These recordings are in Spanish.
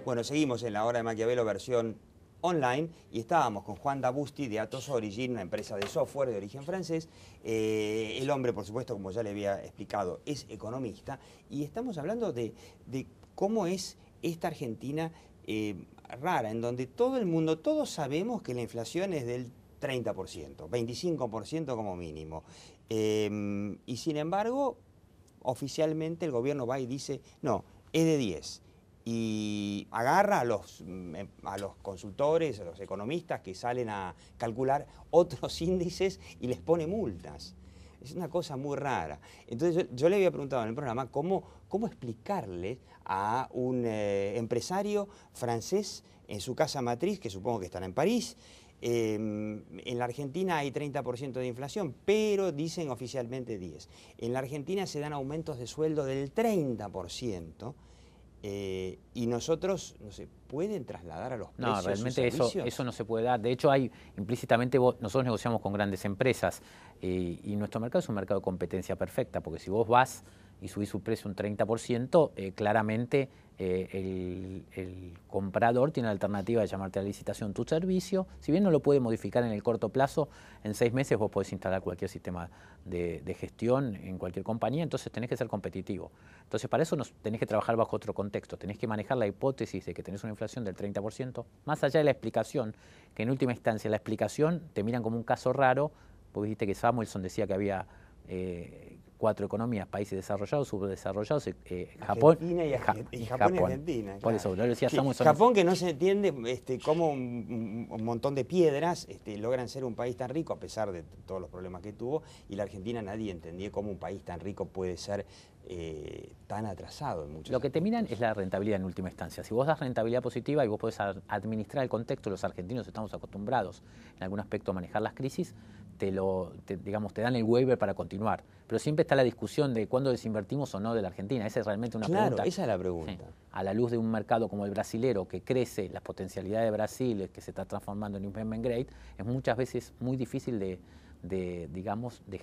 Bueno, seguimos en la hora de Maquiavelo versión online y estábamos con Juan Dabusti de Atos Origin, una empresa de software de origen francés. El hombre, por supuesto, como ya le había explicado, es economista y estamos hablando de cómo es esta Argentina rara, en donde todo el mundo, todos sabemos que la inflación es del 30%, 25% como mínimo. Y sin embargo, oficialmente el gobierno va y dice, no, es de 10. Y agarra a los consultores, a los economistas que salen a calcular otros índices y les pone multas. Es una cosa muy rara. Entonces yo le había preguntado en el programa cómo explicarle a un empresario francés en su casa matriz, que supongo que estará en París. En la Argentina hay 30% de inflación, pero dicen oficialmente 10%. En la Argentina se dan aumentos de sueldo del 30%. Y nosotros, no sé, ¿pueden trasladar a los precios? No, realmente eso no se puede dar. De hecho, hay implícitamente, nosotros negociamos con grandes empresas y nuestro mercado es un mercado de competencia perfecta, porque si vos vas y subís su precio un 30%, claramente el comprador tiene la alternativa de llamarte a la licitación tu servicio. Si bien no lo puede modificar en el corto plazo, en 6 meses vos podés instalar cualquier sistema de gestión en cualquier compañía, entonces tenés que ser competitivo. Entonces para eso tenés que trabajar bajo otro contexto, tenés que manejar la hipótesis de que tenés una inflación del 30%, más allá de la explicación, que en última instancia la explicación te miran como un caso raro, porque viste que Samuelson decía que había 4 economías, países desarrollados, subdesarrollados, Japón y Argentina. Por claro. eso, lo decía Samuelson. Japón, que no se entiende cómo un montón de piedras logran ser un país tan rico a pesar de todos los problemas que tuvo, y la Argentina nadie entendía cómo un país tan rico puede ser tan atrasado en muchos Lo que te miran aspectos. es la rentabilidad en última instancia. Si vos das rentabilidad positiva y vos podés administrar el contexto, los argentinos estamos acostumbrados en algún aspecto a manejar las crisis, te dan el waiver para continuar. Pero siempre está la discusión de cuándo desinvertimos o no de la Argentina. Esa es realmente una pregunta. Claro, esa es la pregunta. Sí. A la luz de un mercado como el brasilero, que crece, las potencialidades de Brasil, que se está transformando en investment grade, es muchas veces muy difícil de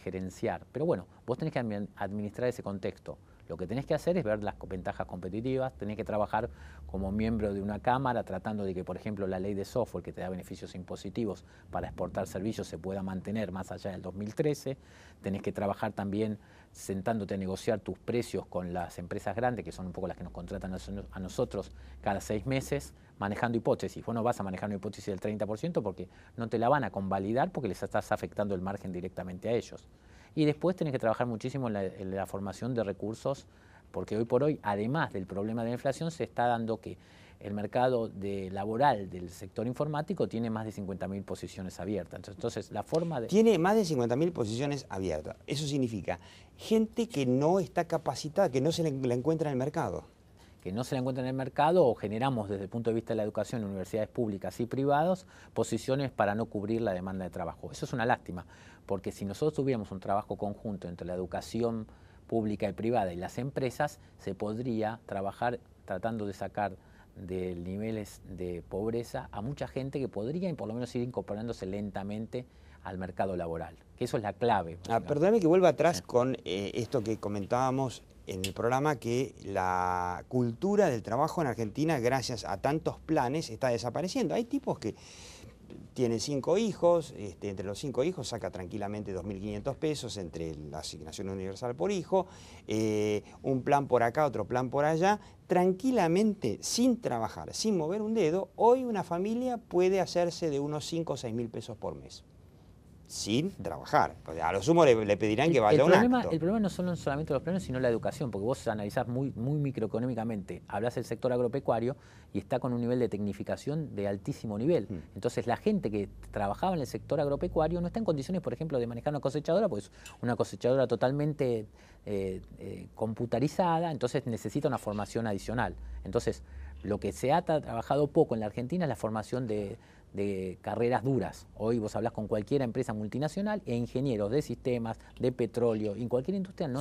gerenciar. Pero bueno, vos tenés que administrar ese contexto. Lo que tenés que hacer es ver las ventajas competitivas, tenés que trabajar como miembro de una cámara tratando de que, por ejemplo, la ley de software que te da beneficios impositivos para exportar servicios se pueda mantener más allá del 2013. Tenés que trabajar también sentándote a negociar tus precios con las empresas grandes, que son un poco las que nos contratan a nosotros cada 6 meses, manejando hipótesis. Vos no vas a manejar una hipótesis del 30% porque no te la van a convalidar porque les estás afectando el margen directamente a ellos. Y después tenés que trabajar muchísimo en la formación de recursos, porque hoy por hoy, además del problema de la inflación, se está dando que el mercado laboral del sector informático tiene más de 50.000 posiciones abiertas. Entonces, la forma de... Tiene más de 50.000 posiciones abiertas. Eso significa gente que no está capacitada, que no se la encuentra en el mercado. Que no se la encuentra en el mercado, o generamos desde el punto de vista de la educación en universidades públicas y privadas posiciones para no cubrir la demanda de trabajo. Eso es una lástima, porque si nosotros tuviéramos un trabajo conjunto entre la educación pública y privada y las empresas, se podría trabajar tratando de sacar de niveles de pobreza a mucha gente que podría por lo menos ir incorporándose lentamente al mercado laboral, que eso es la clave. Perdóname que vuelva atrás con esto que comentábamos en el programa, que la cultura del trabajo en Argentina, gracias a tantos planes, está desapareciendo. Hay tipos que tienen 5 hijos, entre los 5 hijos saca tranquilamente 2.500 pesos entre la asignación universal por hijo, un plan por acá, otro plan por allá, tranquilamente, sin trabajar, sin mover un dedo. Hoy una familia puede hacerse de unos 5 o 6.000 pesos por mes, sin trabajar. A lo sumo le pedirán que vaya a un acto. El problema no son solamente los planes, sino la educación, porque vos analizás muy microeconómicamente, hablás del sector agropecuario y está con un nivel de tecnificación de altísimo nivel. Entonces la gente que trabajaba en el sector agropecuario no está en condiciones, por ejemplo, de manejar una cosechadora, porque es una cosechadora totalmente computarizada, entonces necesita una formación adicional. Entonces, lo que se ha trabajado poco en la Argentina es la formación de carreras duras. Hoy vos hablás con cualquier empresa multinacional e ingenieros de sistemas, de petróleo, en cualquier industria no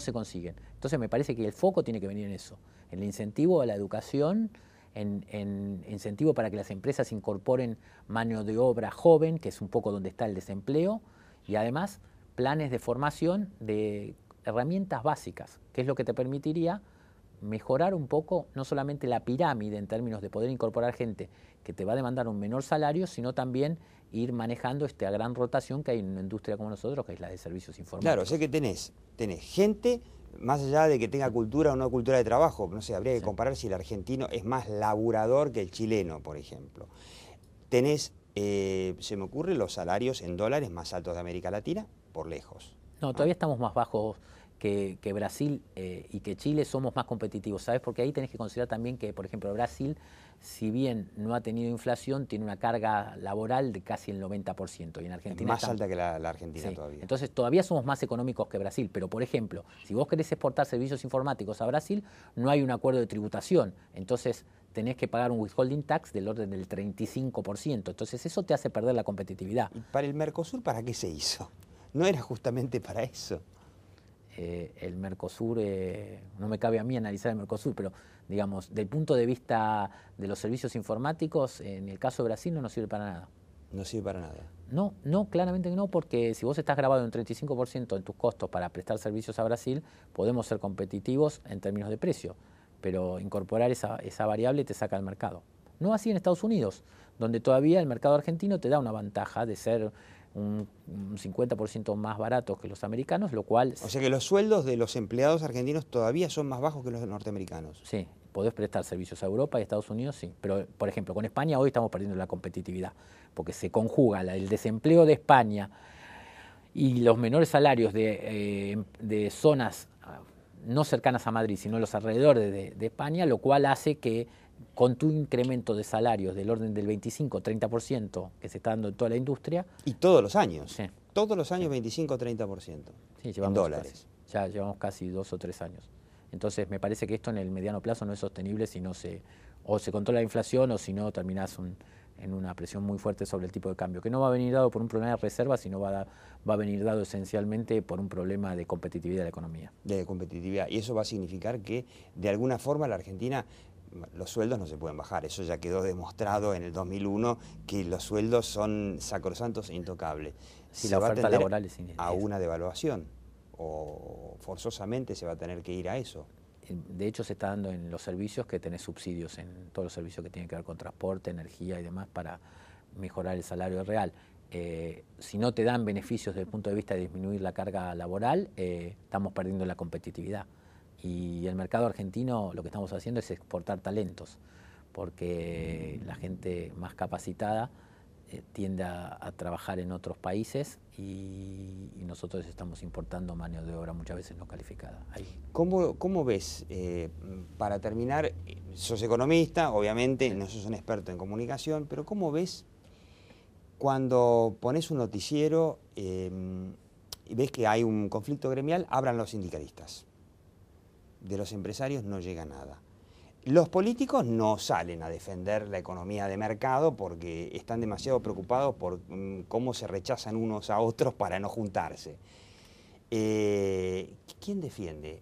se consiguen. Entonces me parece que el foco tiene que venir en eso, en el incentivo a la educación, en incentivo para que las empresas incorporen mano de obra joven, que es un poco donde está el desempleo, y además planes de formación de herramientas básicas, que es lo que te permitiría mejorar un poco, no solamente la pirámide en términos de poder incorporar gente que te va a demandar un menor salario, sino también ir manejando esta gran rotación que hay en una industria como nosotros, que es la de servicios informáticos. Claro, sé que tenés gente, más allá de que tenga cultura o no cultura de trabajo, no sé, habría que comparar si el argentino es más laburador que el chileno, por ejemplo. Tenés, se me ocurre, los salarios en dólares más altos de América Latina, por lejos. No, todavía estamos más bajos que Brasil y que Chile, somos más competitivos, ¿sabes? Porque ahí tenés que considerar también que, por ejemplo, Brasil, si bien no ha tenido inflación, tiene una carga laboral de casi el 90%. Y en Argentina es más alta que la Argentina todavía. Entonces todavía somos más económicos que Brasil. Pero, por ejemplo, si vos querés exportar servicios informáticos a Brasil, no hay un acuerdo de tributación. Entonces tenés que pagar un withholding tax del orden del 35%. Entonces eso te hace perder la competitividad. ¿Y para el Mercosur para qué se hizo? ¿No era justamente para eso? El Mercosur, no me cabe a mí analizar el Mercosur, pero digamos, del punto de vista de los servicios informáticos, en el caso de Brasil no nos sirve para nada. No sirve para nada. No, claramente que no, porque si vos estás grabado en un 35% en tus costos para prestar servicios a Brasil, podemos ser competitivos en términos de precio, pero incorporar esa variable te saca al mercado. No así en Estados Unidos, donde todavía el mercado argentino te da una ventaja de ser un 50% más baratos que los americanos, lo cual... O sea que los sueldos de los empleados argentinos todavía son más bajos que los norteamericanos. Sí, podés prestar servicios a Europa y a Estados Unidos, sí. Pero, por ejemplo, con España hoy estamos perdiendo la competitividad, porque se conjuga el desempleo de España y los menores salarios de zonas no cercanas a Madrid, sino los alrededores de España, lo cual hace que con tu incremento de salarios del orden del 25-30% que se está dando en toda la industria. Y todos los años. Sí. Todos los años 25-30%. Sí, en dólares. Ya llevamos casi 2 o 3 años. Entonces me parece que esto en el mediano plazo no es sostenible si no se controla la inflación o si no terminás en una presión muy fuerte sobre el tipo de cambio, que no va a venir dado por un problema de reserva, sino va a venir dado esencialmente por un problema de competitividad de la economía. De competitividad. Y eso va a significar que de alguna forma la Argentina... Los sueldos no se pueden bajar, eso ya quedó demostrado en el 2001, que los sueldos son sacrosantos e intocables. Si la oferta laboral es a una devaluación, o forzosamente se va a tener que ir a eso. De hecho se está dando en los servicios que tenés subsidios, en todos los servicios que tienen que ver con transporte, energía y demás, para mejorar el salario real. Si no te dan beneficios desde el punto de vista de disminuir la carga laboral, estamos perdiendo la competitividad. Y el mercado argentino lo que estamos haciendo es exportar talentos, porque la gente más capacitada tiende a trabajar en otros países y nosotros estamos importando mano de obra muchas veces no calificada. Ahí. ¿Cómo ves, para terminar, sos economista, obviamente, no sos un experto en comunicación, pero cómo ves cuando pones un noticiero y ves que hay un conflicto gremial, hablan los sindicalistas? De los empresarios no llega nada. Los políticos no salen a defender la economía de mercado porque están demasiado preocupados por cómo se rechazan unos a otros para no juntarse. ¿Quién defiende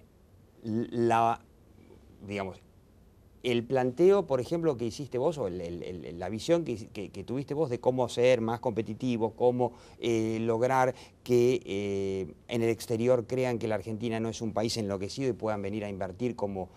digamos, el planteo, por ejemplo, que hiciste vos, o la visión que tuviste vos de cómo ser más competitivos, cómo lograr que en el exterior crean que la Argentina no es un país enloquecido y puedan venir a invertir como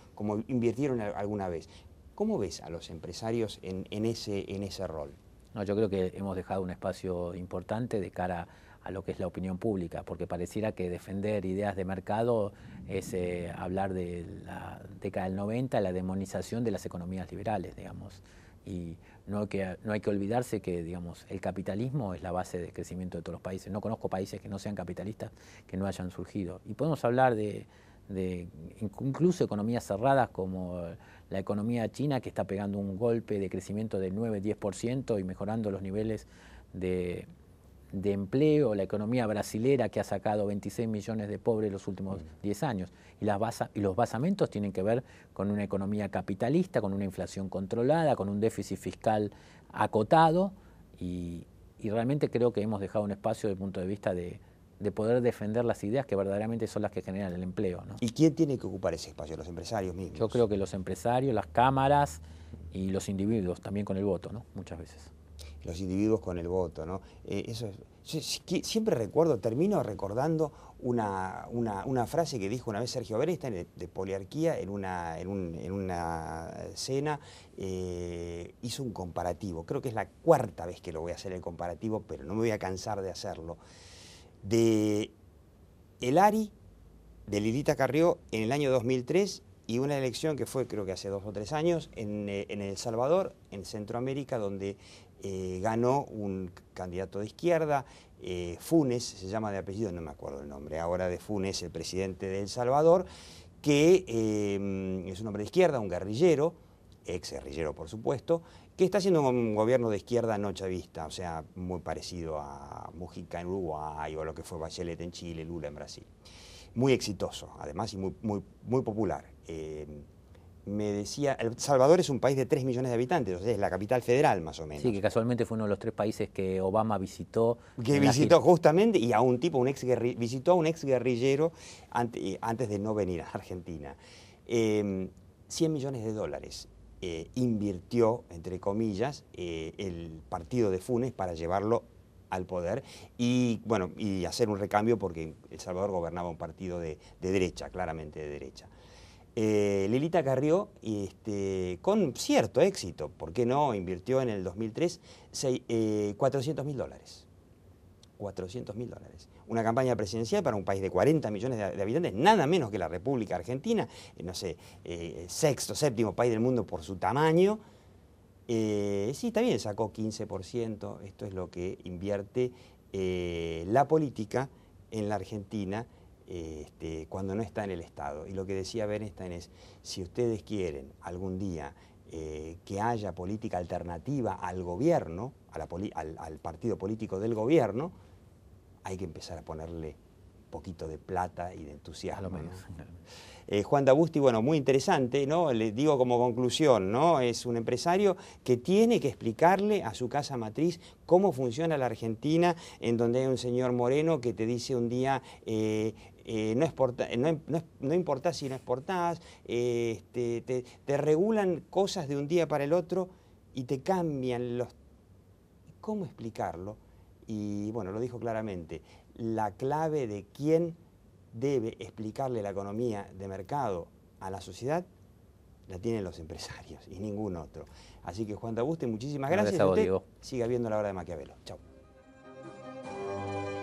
invirtieron alguna vez? ¿Cómo ves a los empresarios en ese rol? No, yo creo que hemos dejado un espacio importante de cara a lo que es la opinión pública, porque pareciera que defender ideas de mercado es hablar de la década del 90, la demonización de las economías liberales, digamos. Y no hay que olvidarse que, digamos, el capitalismo es la base de crecimiento de todos los países. No conozco países que no sean capitalistas que no hayan surgido. Y podemos hablar de incluso economías cerradas como la economía china, que está pegando un golpe de crecimiento del 9-10% y mejorando los niveles de empleo, la economía brasilera, que ha sacado 26 millones de pobres los últimos 10 años. Y los basamentos tienen que ver con una economía capitalista, con una inflación controlada, con un déficit fiscal acotado, y realmente creo que hemos dejado un espacio desde el punto de vista de poder defender las ideas que verdaderamente son las que generan el empleo, ¿no? ¿Y quién tiene que ocupar ese espacio? ¿Los empresarios mismos? Yo creo que los empresarios, las cámaras y los individuos, también con el voto, ¿no? Muchas veces. los individuos con el voto, ¿no? Siempre termino recordando una frase que dijo una vez Sergio Berestein de Poliarquía en una cena. Hizo un comparativo, creo que es la cuarta vez que lo voy a hacer el comparativo, pero no me voy a cansar de hacerlo, de el ARI de Lilita Carrió en el año 2003 y una elección que fue, creo que hace 2 o 3 años, en El Salvador, en Centroamérica, donde ganó un candidato de izquierda, Funes, se llama de apellido, no me acuerdo el nombre ahora, de Funes, el presidente de El Salvador, que es un hombre de izquierda, un guerrillero, ex guerrillero por supuesto, que está haciendo un gobierno de izquierda no chavista, o sea, muy parecido a Mujica en Uruguay o a lo que fue Bachelet en Chile, Lula en Brasil. Muy exitoso, además, y muy popular. Me decía, El Salvador es un país de 3 millones de habitantes, o sea, es la capital federal más o menos. Sí, que casualmente fue uno de los 3 países que Obama visitó. Que visitó justamente, y a un tipo, visitó a un ex guerrillero antes de no venir a Argentina. 100 millones de dólares invirtió, entre comillas, el partido de Funes para llevarlo al poder y, bueno, y hacer un recambio porque El Salvador gobernaba un partido de derecha, claramente de derecha. Lilita Carrió, con cierto éxito, ¿por qué no? Invirtió en el 2003 $400.000. $400.000. Una campaña presidencial para un país de 40 millones de habitantes, nada menos que la República Argentina, no sé, sexto, séptimo país del mundo por su tamaño. Sí, también sacó 15%, esto es lo que invierte la política en la Argentina cuando no está en el Estado. Y lo que decía Berestein es, si ustedes quieren algún día que haya política alternativa al gobierno, al partido político del gobierno, hay que empezar a ponerle un poquito de plata y de entusiasmo, ¿no? Juan Dabusti, bueno, muy interesante, ¿no? Le digo como conclusión, ¿no? Es un empresario que tiene que explicarle a su casa matriz cómo funciona la Argentina, en donde hay un señor Moreno que te dice un día, no importás si no exportás, te regulan cosas de un día para el otro y te cambian los... ¿Cómo explicarlo? Y bueno, lo dijo claramente, la clave de quién debe explicarle la economía de mercado a la sociedad la tienen los empresarios y ningún otro. Así que Juan Dabusti, muchísimas gracias. Gracias a vos, Diego. Siga viendo La Hora de Maquiavelo. Chau.